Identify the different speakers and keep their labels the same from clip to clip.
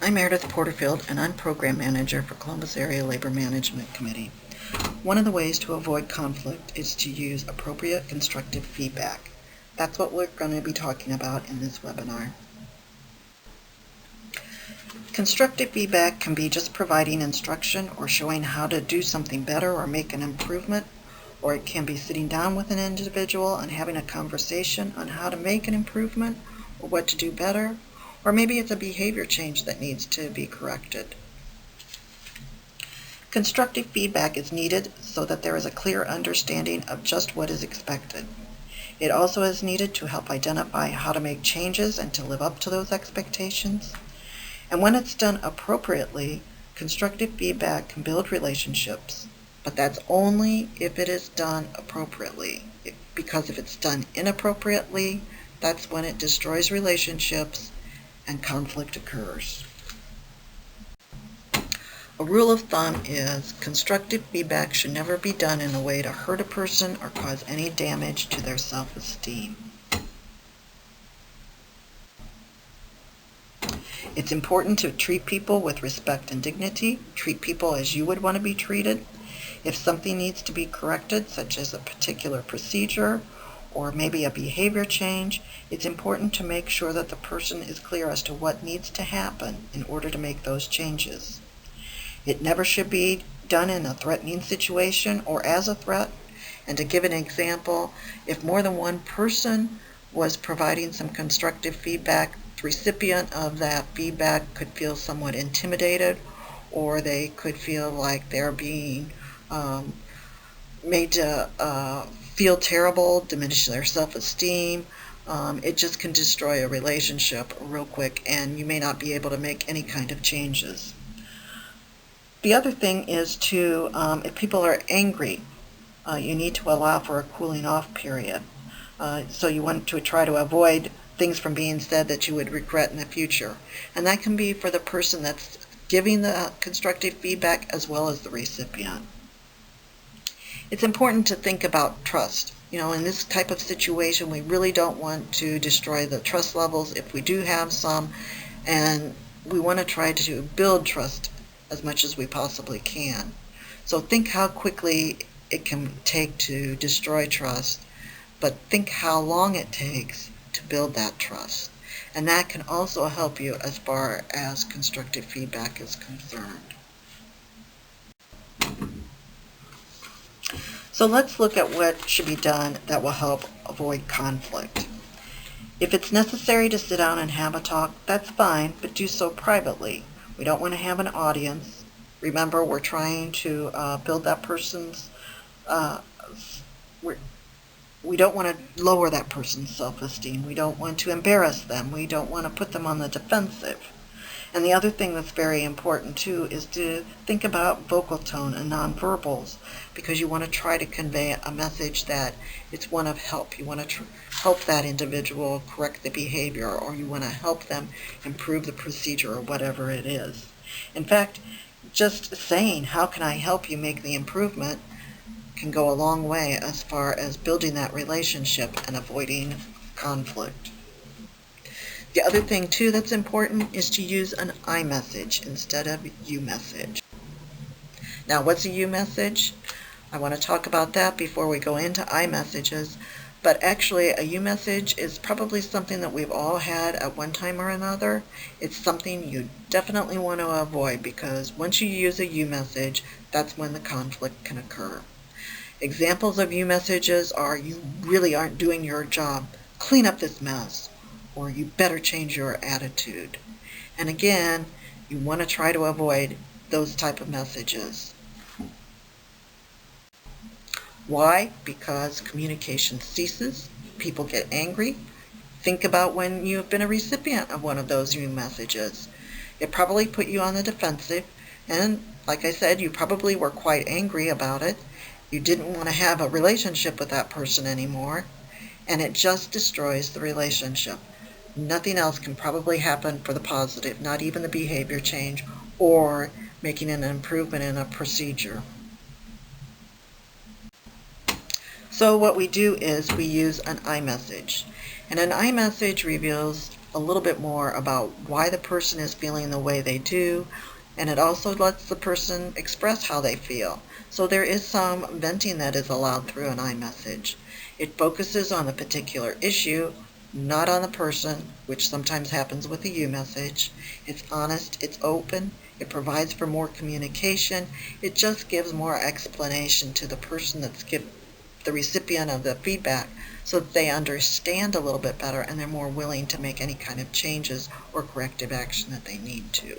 Speaker 1: I'm Meredith Porterfield, and I'm Program Manager for Columbus Area Labor Management Committee. One of the ways to avoid conflict is to use appropriate constructive feedback. That's what we're going to be talking about in this webinar. Constructive feedback can be just providing instruction or showing how to do something better or make an improvement, or it can be sitting down with an individual and having a conversation on how to make an improvement or what to do better, or maybe it's a behavior change that needs to be corrected. Constructive feedback is needed so that there is a clear understanding of just what is expected. It also is needed to help identify how to make changes and to live up to those expectations. And when it's done appropriately, constructive feedback can build relationships, but that's only if it is done appropriately. Because if it's done inappropriately, that's when it destroys relationships and conflict occurs. A rule of thumb is constructive feedback should never be done in a way to hurt a person or cause any damage to their self-esteem. It's important to treat people with respect and dignity, treat people as you would want to be treated. If something needs to be corrected, such as a particular procedure or maybe a behavior change, it's important to make sure that the person is clear as to what needs to happen in order to make those changes. It never should be done in a threatening situation or as a threat. And to give an example, if more than one person was providing some constructive feedback, the recipient of that feedback could feel somewhat intimidated, or they could feel like they're being made to feel terrible, diminish their self-esteem. It just can destroy a relationship real quick, and you may not be able to make any kind of changes. The other thing is to, if people are angry, you need to allow for a cooling off period. So you want to try to avoid things from being said that you would regret in the future. And that can be for the person that's giving the constructive feedback as well as the recipient. It's important to think about trust. In this type of situation, we really don't want to destroy the trust levels if we do have some, and we want to try to build trust as much as we possibly can. So think how quickly it can take to destroy trust, but think how long it takes to build that trust. And that can also help you as far as constructive feedback is concerned. So let's look at what should be done that will help avoid conflict. If it's necessary to sit down and have a talk, that's fine, but do so privately. We don't want to have an audience. Remember, we're trying to build that person's, we don't want to lower that person's self-esteem. We don't want to embarrass them. We don't want to put them on the defensive. And the other thing that's very important too is to think about vocal tone and nonverbals, because you want to try to convey a message that it's one of help. You want to help that individual correct the behavior, or you want to help them improve the procedure or whatever it is. In fact, just saying, "How can I help you make the improvement?" can go a long way as far as building that relationship and avoiding conflict. The other thing too that's important is to use an I message instead of you message. Now, what's a you message? I want to talk about that before we go into I messages, but actually a you message is probably something that we've all had at one time or another. It's something you definitely want to avoid, because once you use a you message, that's when the conflict can occur. Examples of you messages are, "You really aren't doing your job. Clean up this mess," or "You better change your attitude." And again, you want to try to avoid those type of messages. Why? Because communication ceases, people get angry. Think about when you've been a recipient of one of those you messages. It probably put you on the defensive, and like I said, you probably were quite angry about it. You didn't want to have a relationship with that person anymore, and it just destroys the relationship. Nothing else can probably happen for the positive, not even the behavior change or making an improvement in a procedure. So what we do is we use an I message. And an I message reveals a little bit more about why the person is feeling the way they do, and it also lets the person express how they feel. So there is some venting that is allowed through an iMessage. It focuses on the particular issue, not on the person, which sometimes happens with a you message. It's honest, it's open, it provides for more communication, it just gives more explanation to the person that's the recipient of the feedback, so that they understand a little bit better and they're more willing to make any kind of changes or corrective action that they need to.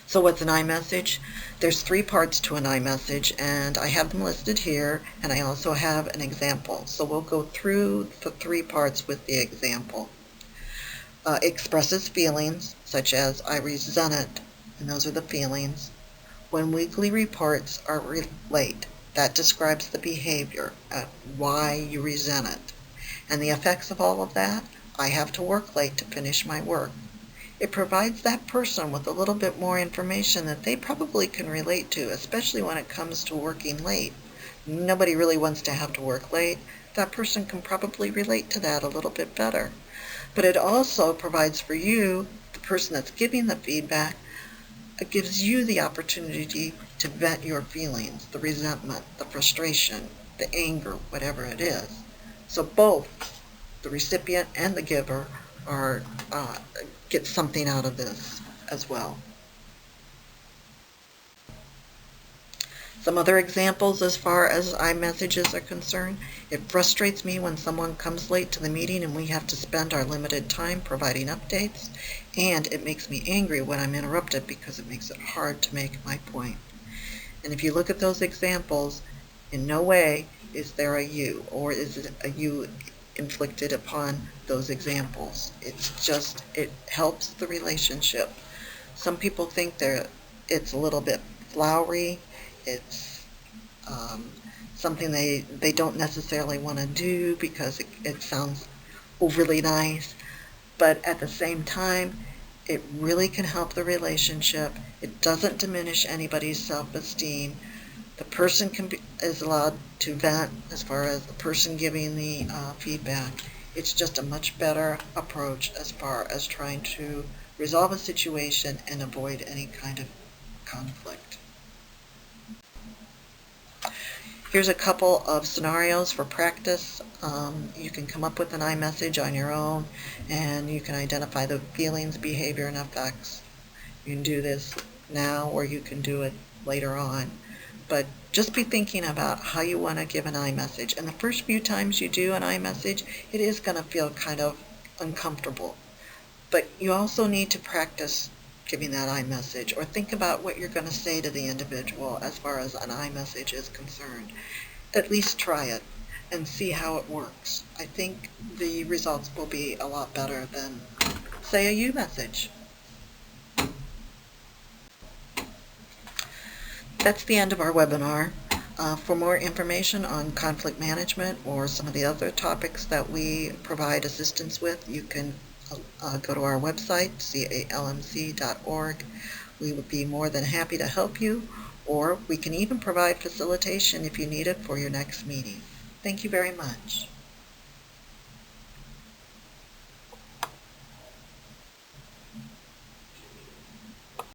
Speaker 1: So what's an iMessage? There's 3 parts to an iMessage, and I have them listed here, and I also have an example. So we'll go through the 3 parts with the example. Expresses feelings, such as I resent it, and those are the feelings. When weekly reports are late, that describes the behavior, why you resent it. And the effects of all of that, I have to work late to finish my work. It provides that person with a little bit more information that they probably can relate to, especially when it comes to working late. Nobody really wants to have to work late. That person can probably relate to that a little bit better. But it also provides for you, the person that's giving the feedback, it gives you the opportunity to vent your feelings, the resentment, the frustration, the anger, whatever it is. So both the recipient and the giver are get something out of this as well. Some other examples as far as iMessages are concerned. It frustrates me when someone comes late to the meeting and we have to spend our limited time providing updates, and it makes me angry when I'm interrupted because it makes it hard to make my point. And if you look at those examples, in no way is there a you, or is it a you inflicted upon those examples. It's just, it helps the relationship. Some people think it's a little bit flowery, it's something they don't necessarily want to do because it sounds overly nice, but at the same time, it really can help the relationship. It doesn't diminish anybody's self-esteem. The person is allowed to vent as far as the person giving the feedback. It's just a much better approach as far as trying to resolve a situation and avoid any kind of conflict. Here's a couple of scenarios for practice. You can come up with an iMessage on your own, and you can identify the feelings, behavior, and effects. You can do this now, or you can do it later on. But just be thinking about how you want to give an iMessage. And the first few times you do an iMessage, it is going to feel kind of uncomfortable. But you also need to practice giving that iMessage, or think about what you're going to say to the individual as far as an iMessage is concerned. At least try it and see how it works. I think the results will be a lot better than, say, a you message. That's the end of our webinar. For more information on conflict management or some of the other topics that we provide assistance with, you can go to our website, calmc.org. We would be more than happy to help you, or we can even provide facilitation if you need it for your next meeting. Thank you very much.